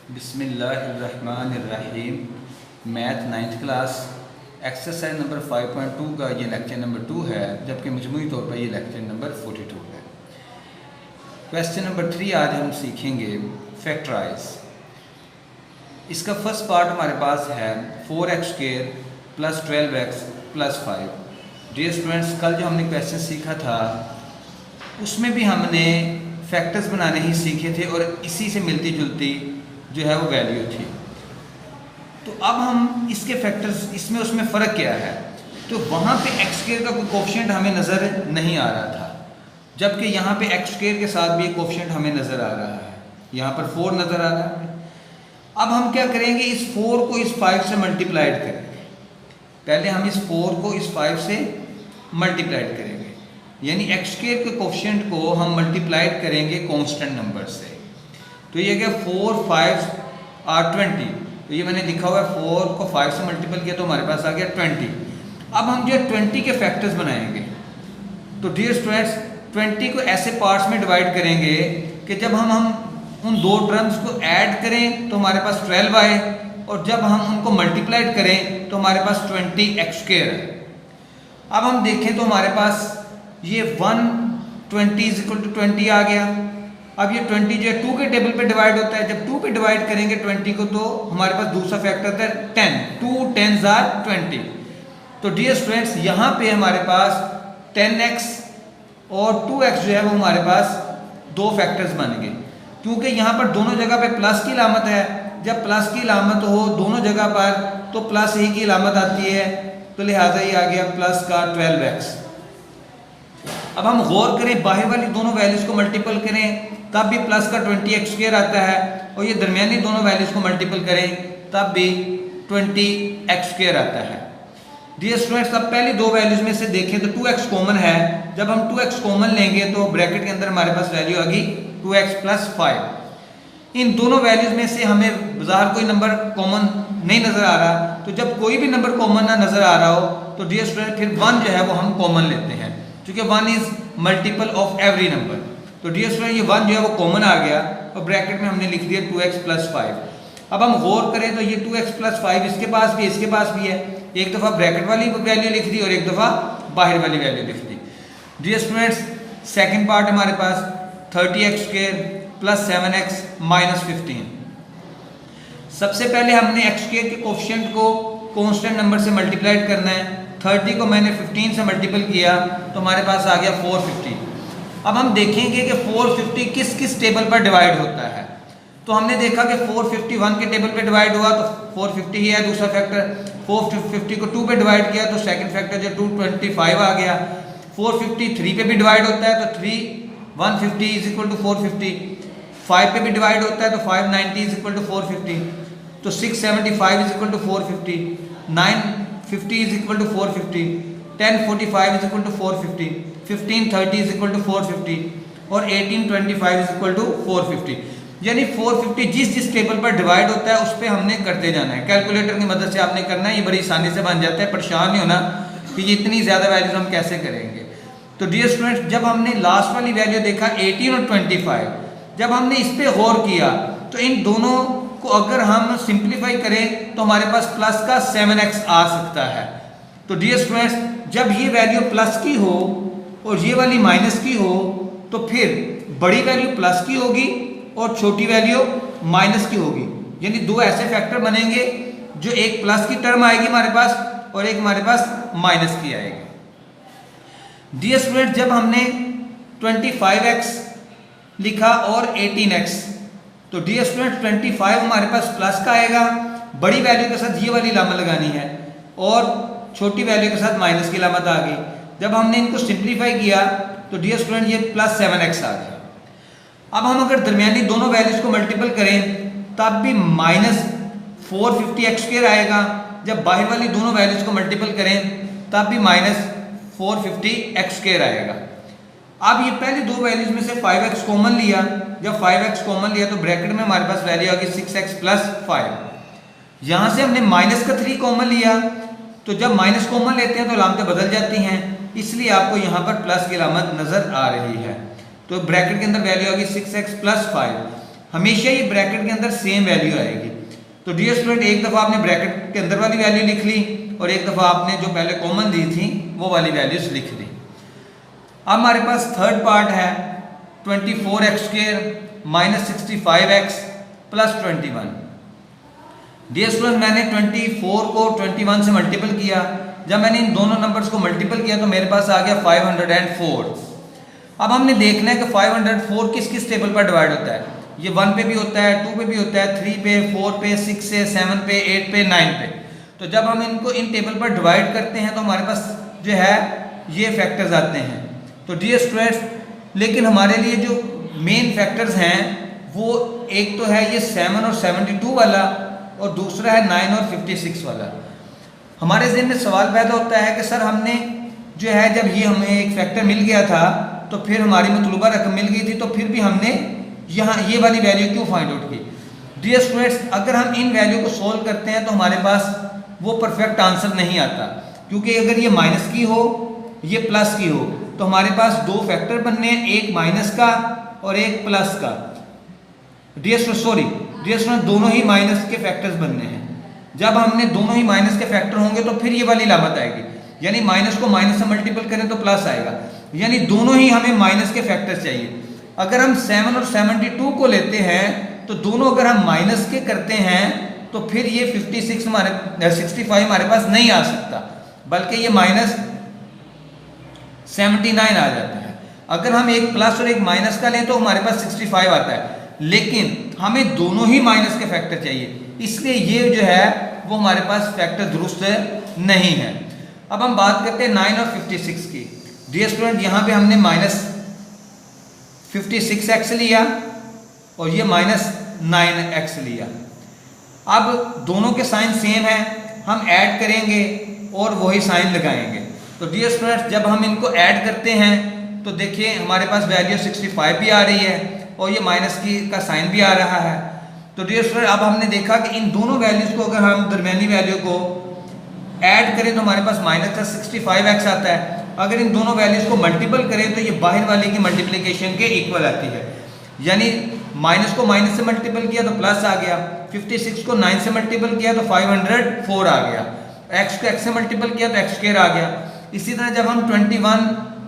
बिस्मिल्लाहिर्रहमानिर्रहीम। Math 9th class exercise number 5.2 का ये लेक्चर नंबर 2 है, जबकि मजमूई तौर पर ये लेक्चर नंबर 42 है। क्वेश्चन नंबर 3 आज हम सीखेंगे फैक्टराइज। इसका फर्स्ट पार्ट हमारे पास है 4x² + 12x + 5। डियर स्टूडेंट्स, कल जो हमने क्वेश्चन सीखा था उसमें भी हमने फैक्टर्स बनाने ही सीखे थे और इसी से मिलती जुलती जो है वो वैल्यू थी। तो अब हम इसके फैक्टर्स इसमें उसमें फ़र्क क्या है, तो वहाँ पे x² का कोई कोफिशिएंट हमें नज़र नहीं आ रहा था, जबकि यहाँ पे x² के साथ भी एक कोफिशिएंट हमें नज़र आ रहा है। यहाँ पर 4 नज़र आ रहा है। अब हम क्या करेंगे, इस 4 को इस 5 से मल्टीप्लाइड करेंगे। पहले हम इस 4 को इस 5 से मल्टीप्लाइड करेंगे, यानी x² के कोफिशिएंट को हम मल्टीप्लाइड करेंगे कांस्टेंट नंबर से। तो ये क्या 4 5 और 20, तो ये मैंने लिखा हुआ है 4 को 5 से मल्टीपल किया तो हमारे पास आ गया 20। अब हम जो 20 के फैक्टर्स बनाएंगे, तो डियर स्टूडेंट्स 20 को ऐसे पार्ट्स में डिवाइड करेंगे कि जब हम उन दो टर्म्स को ऐड करें तो हमारे पास 12 आए, और जब हम उनको मल्टीप्लाइड करें तो हमारे पास 20x² है। अब हम देखें तो हमारे पास ये 120 = 20 आ गया। अब ये 20 जो है 2 के टेबल पे डिवाइड होता है, जब 2 पे डिवाइड करेंगे 20 को तो हमारे पास दूसरा फैक्टर था 10, 2 10s are 20। तो डियर स्टूडेंट्स यहाँ पे हमारे पास 10x और 2x जो है वो हमारे पास दो फैक्टर्स बन गए, क्योंकि यहाँ पर दोनों जगह पे प्लस की इलामत है। जब प्लस की इलामत हो दोनों जगह पर तो प्लस ही की इलामत आती है, तो लिहाजा ये आ गया प्लस का 12x। अब हम गौर करें, बाहर वाली दोनों वैल्यूज को मल्टीपल करें तब भी प्लस का 20x² आता है, और ये दरमियानी दोनों वैल्यूज को मल्टीपल करें तब भी 20x² आता है। डियर स्टूडेंट्स, अब पहली दो वैल्यूज में से देखें तो 2x कॉमन है। जब हम 2x कॉमन लेंगे तो ब्रैकेट के अंदर हमारे पास वैल्यू आ गई 2x + 5। इन दोनों वैल्यूज में से हमें बाहर कोई नंबर कॉमन नहीं नजर आ रहा, तो जब कोई भी नंबर कॉमन ना नजर आ रहा हो तो डियर स्टूडेंट फिर 1 जो है वो हम कॉमन लेते हैं, क्योंकि 1 is multiple of every number. तो डियर स्टूडेंट ये 1 जो है वो कॉमन आ गया और ब्रैकेट में हमने लिख दिया 2x + 5। अब हम गौर करें तो ये 2x + 5 इसके पास भी इसके पास भी है। एक दफ़ा ब्रैकेट वाली वैल्यू लिख दी और एक दफ़ा बाहर वाली वैल्यू लिख दी। डियर स्टूडेंट्स, सेकंड पार्ट हमारे पास 30x² + 7x - 15। सबसे पहले हमने x² के कोफिशिएंट को कांस्टेंट नंबर से मल्टीप्लाइड करना है। 30 को मैंने 15 से मल्टीपल किया तो हमारे पास आ गया 450। अब हम देखेंगे कि 450 किस किस टेबल पर डिवाइड होता है। तो हमने देखा कि 451 के टेबल पे डिवाइड हुआ तो 450 ही है दूसरा फैक्टर। 450 को 2 पे डिवाइड किया तो सेकंड फैक्टर जो 225 आ गया। 453 पे भी डिवाइड होता है तो 150 = 450। 5 पे भी डिवाइड होता है तो 590 = 450। तो 675 = 450। 950 = 450। 1045 = 450। 1530 = 450 और 1825 = 450। यानी 450 जिस जिस टेबल पर डिवाइड होता है उस पर हमने करते जाना है। कैलकुलेटर की मदद से आपने करना है, ये बड़ी आसानी से बन जाता है। परेशान नहीं होना कि ये इतनी ज़्यादा वैल्यूज हम कैसे करेंगे। तो डियर स्टूडेंट्स, जब हमने लास्ट वाली वैल्यू देखा 18 और 25, जब हमने इस पर गौर किया तो इन दोनों को अगर हम सिंप्लीफाई करें तो हमारे पास प्लस का 7x आ सकता है। तो डियर स्टूडेंट्स, जब ये वैल्यू प्लस की हो और ये वाली माइनस की हो तो फिर बड़ी वैल्यू प्लस की होगी और छोटी वैल्यू माइनस की होगी। यानी दो ऐसे फैक्टर बनेंगे जो एक प्लस की टर्म आएगी हमारे पास और एक हमारे पास माइनस की आएगी। डियर स्टूडेंट, जब हमने 25x लिखा और 18x, तो डियर स्टूडेंट 25 हमारे पास प्लस का आएगा, बड़ी वैल्यू के साथ ये वाली लामत लगानी है, और छोटी वैल्यू के साथ माइनस की लामत आ गई। जब हमने इनको सिंप्लीफाई किया तो डियर स्टूडेंट ये +7x आ गया। अब हम अगर दरमियानी दोनों वैल्यूज को मल्टीपल करें तब भी -450x² आएगा। जब बाहर वाली दोनों वैल्यूज को मल्टीपल करें तब भी -450x² आएगा। अब ये पहली दो वैल्यूज में से 5x कॉमन लिया। जब 5x कॉमन लिया तो ब्रैकेट में हमारे पास वैल्यू आ गई 6x + 5। यहाँ से हमने -3 कॉमन लिया, तो जब माइनस कॉमन लेते हैं तो लामतें बदल जाती हैं, इसलिए आपको यहाँ पर प्लस की लामत नजर आ रही है। तो ब्रैकेट के अंदर वैल्यू आ गई 6x + 5। हमेशा ये ब्रैकेट के अंदर सेम वैल्यू आएगी। तो डियर स्टूडेंट, एक दफ़ा आपने ब्रैकेट के अंदर वाली वैल्यू लिख ली और एक दफ़ा आपने जो पहले कॉमन दी थी वो वाली वैल्यूज लिख दी। अब हमारे पास थर्ड पार्ट है 24x² minus 65x plus 21। Dear student, मैंने 24 को 21 से मल्टीपल किया। जब मैंने इन दोनों नंबर्स को मल्टीपल किया तो मेरे पास आ गया 504। अब हमने देखना है कि 504 किस किस टेबल पर डिवाइड होता है। ये 1 पे भी होता है, 2 पे भी होता है, 3 पे, 4 पे, 6 से, 7 पे, 8 पे, 9 पे। तो जब हम इनको इन टेबल पर डिवाइड करते हैं तो हमारे पास जो है ये फैक्टर्स आते हैं। तो डियर स्टूडेंट्स, लेकिन हमारे लिए जो मेन फैक्टर्स हैं वो एक तो है ये 7 और 72 वाला और दूसरा है 9 और 56 वाला। हमारे ज़हन में सवाल पैदा होता है कि सर हमने जो है जब ये हमें एक फैक्टर मिल गया था तो फिर हमारी मतलूबा रकम मिल गई थी तो फिर भी हमने यहाँ ये वाली वैल्यू क्यों फाइंड आउट की। डियर स्टूडेंट्स, अगर हम इन वैल्यू को सोल्व करते हैं तो हमारे पास वो परफेक्ट आंसर नहीं आता, क्योंकि अगर ये माइनस की हो ये प्लस की हो तो हमारे पास दो फैक्टर बनने हैं, एक माइनस का और एक प्लस का। डियर स्टूडेंट, दोनों ही माइनस के फैक्टर्स बनने हैं। जब हमने दोनों ही माइनस के फैक्टर होंगे तो फिर ये वाली लामत आएगी, यानी माइनस को माइनस से मल्टीपल करें तो प्लस आएगा, यानी दोनों ही हमें माइनस के फैक्टर्स चाहिए। अगर हम 7 और 72 को लेते हैं तो दोनों अगर हम माइनस के करते हैं तो फिर ये 65 हमारे पास नहीं आ सकता, बल्कि ये माइनस 79 आ जाता है। अगर हम एक प्लस और एक माइनस का लें तो हमारे पास 65 आता है, लेकिन हमें दोनों ही माइनस के फैक्टर चाहिए, इसलिए ये जो है वो हमारे पास फैक्टर दुरुस्त नहीं है। अब हम बात करते हैं 9 और 56 की। डियर स्टूडेंट, यहाँ पे हमने माइनस 56x लिया और ये माइनस 9x लिया। अब दोनों के साइन सेम है, हम ऐड करेंगे और वही साइन लगाएंगे। तो डियर स्टूडेंट्स, जब हम इनको ऐड करते हैं तो देखिए हमारे पास वैल्यू 65 भी आ रही है और ये माइनस की का साइन भी आ रहा है। तो डियर स्टूडेंट, अब हमने देखा कि इन दोनों वैल्यूज को अगर हम दरमियानी वैल्यू को ऐड करें तो हमारे पास माइनस का 65x आता है। अगर इन दोनों वैल्यूज को मल्टीपल करें तो ये बाहर वाले की मल्टीप्लिकेशन के इक्वल आती है, यानी माइनस को माइनस से मल्टीपल किया तो प्लस आ गया, 56 को 9 से मल्टीपल किया तो 504 आ गया, x को x से मल्टीपल किया तो x² आ गया। इसी तरह जब हम 21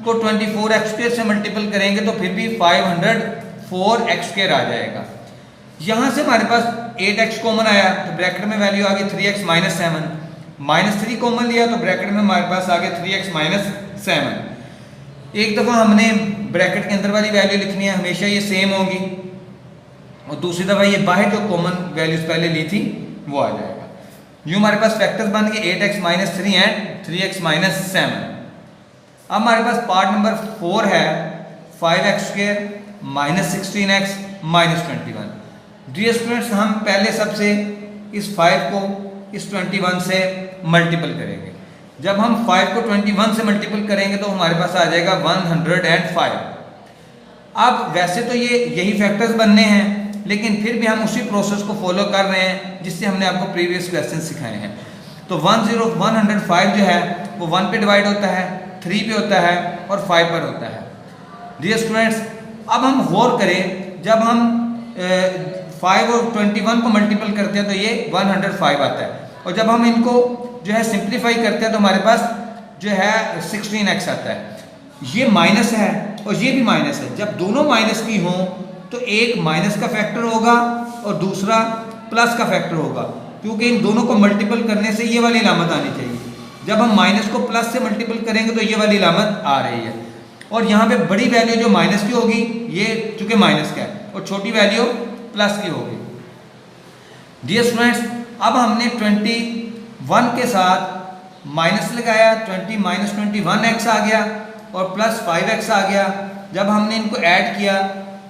को 24x² से मल्टीपल करेंगे तो फिर भी 504x² आ जाएगा। यहाँ से हमारे पास 8x कॉमन आया तो ब्रैकेट में वैल्यू आ गई 3x माइनस 7, -3 कॉमन लिया तो ब्रैकेट में हमारे पास आ गया 3x माइनस 7। एक दफ़ा हमने ब्रैकेट के अंदर वाली वैल्यू लिखनी है, हमेशा ये सेम होगी, और दूसरी दफ़ा ये बाहर जो कॉमन वैल्यूज पहले ली थी वो आ जाएगा। यूँ हमारे पास फैक्टर्स बन गए 8x minus 3 and 3x minus 7। अब हमारे पास पार्ट नंबर 4 है 5x² minus 16x minus 21। Dear students, हम पहले सबसे इस 5 को इस 21 से मल्टीपल करेंगे। जब हम 5 को 21 से मल्टीपल करेंगे तो हमारे पास आ जाएगा 105। अब वैसे तो ये यही फैक्टर्स बनने हैं, लेकिन फिर भी हम उसी प्रोसेस को फॉलो कर रहे हैं जिससे हमने आपको प्रीवियस क्वेश्चन सिखाए हैं। तो 105 जो है वो 1 पे डिवाइड होता है, 3 पे होता है और 5 पर होता है। डियर स्टूडेंट्स, अब हम गौर करें, जब हम 5 और 21 को मल्टीपल करते हैं तो ये 105 आता है, और जब हम इनको जो है सिंप्लीफाई करते हैं तो हमारे पास जो है 16x आता है। ये माइनस है और ये भी माइनस है। जब दोनों माइनस की हों तो एक माइनस का फैक्टर होगा और दूसरा प्लस का फैक्टर होगा, क्योंकि इन दोनों को मल्टीपल करने से ये वाली लामत आनी चाहिए। जब हम माइनस को प्लस से मल्टीपल करेंगे तो ये वाली लामत आ रही है, और यहाँ पे बड़ी वैल्यू जो माइनस की होगी ये चूंकि माइनस का है और छोटी वैल्यू प्लस की होगी। डियर स्टूडेंट्स, अब हमने 21 के साथ माइनस लगाया, 20 माइनस 21x आ गया और प्लस 5x आ गया। जब हमने इनको ऐड किया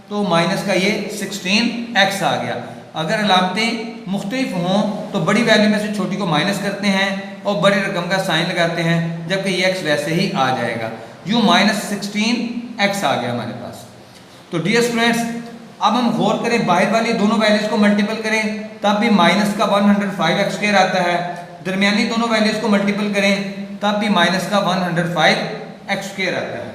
तो माइनस का ये 16x आ गया। अगर अलामतें मुख्तलिफ हों तो बड़ी वैल्यू में से छोटी को माइनस करते हैं और बड़ी रकम का साइन लगाते हैं, जबकि ये x वैसे ही आ जाएगा। यूँ माइनस 16x आ गया हमारे पास। तो डियर स्टूडेंट्स, अब हम गौर करें, बाहर वाली दोनों वैल्यूज को मल्टीपल करें तब भी माइनस का 105x² आता है, दरमियानी दोनों वैल्यूज को मल्टीपल करें तब भी माइनस का 105x² आता है।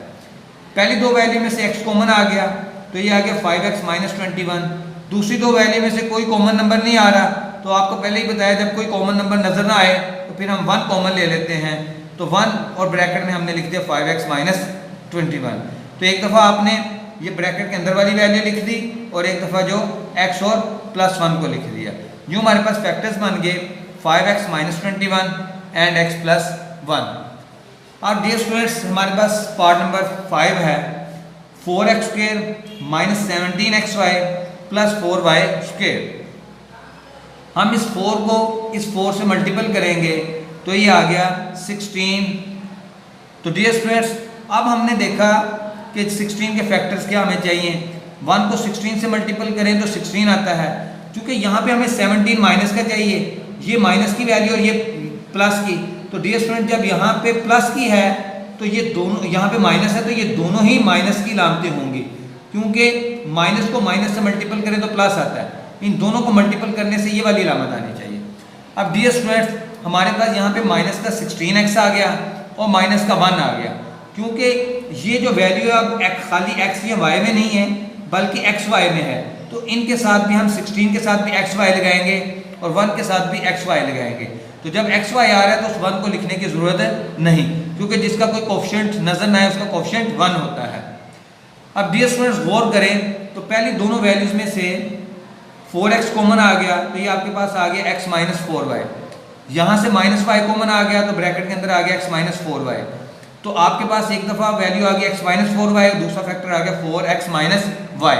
पहली दो वैल्यू में से x कॉमन आ गया तो ये आ गया 5x माइनस 21, दूसरी दो वैल्यू में से कोई कॉमन नंबर नहीं आ रहा, तो आपको पहले ही बताया जब कोई कॉमन नंबर नजर ना आए तो फिर हम 1 कॉमन ले लेते हैं। तो 1 और ब्रैकेट में हमने लिख दिया 5x माइनस 21। तो एक दफ़ा आपने ये ब्रैकेट के अंदर वाली वैल्यू लिख दी और एक दफ़ा जो x और +1 को लिख दिया। यूँ हमारे पास फैक्टर्स बन गए 5x minus 21 and x plus 1। अब डियर स्टूडेंट्स हमारे पास पार्ट नंबर 5 है 4x square minus 17xy plus 4y square. हम इस 4 को इस 4 से मल्टीपल करेंगे तो ये आ गया 16। तो डियर स्टूडेंट्स अब हमने देखा कि 16 के फैक्टर्स क्या हमें चाहिए। 1 को 16 से मल्टीपल करें तो 16 आता है। क्योंकि यहाँ पे हमें 17 माइनस का चाहिए, ये माइनस की वैल्यू और ये प्लस की। तो डियर स्टूडेंट जब यहाँ पे प्लस की है तो ये दोनों, यहाँ पे माइनस है तो ये दोनों ही माइनस की लामतें होंगी, क्योंकि माइनस को माइनस से मल्टीपल करें तो प्लस आता है। इन दोनों को मल्टीपल करने से ये वाली लामत आनी चाहिए। अब डियर स्टूडेंट्स हमारे पास यहाँ पे माइनस का 16x आ गया और माइनस का 1 आ गया, क्योंकि ये जो वैल्यू है अब खाली x या y में नहीं है बल्कि xy में है। तो इनके साथ भी हम 16 के साथ भी xy लगाएंगे और 1 के साथ भी xy लगाएंगे। तो जब xy आ रहा है तो उस 1 को लिखने की ज़रूरत नहीं, क्योंकि जिसका कोई कोफिशिएंट नज़र ना आए उसका कोफिशिएंट 1 होता है। अब डियर स्टूडेंट्स गौर करें तो पहली दोनों वैल्यूज़ में से 4x कॉमन आ गया तो ये आपके पास आ गया x माइनस 4y। यहाँ से -y कॉमन आ गया तो ब्रैकेट के अंदर आ गया x माइनस 4y। तो आपके पास एक दफ़ा वैल्यू आ गई x माइनस 4y और दूसरा फैक्टर आ गया 4x माइनस y।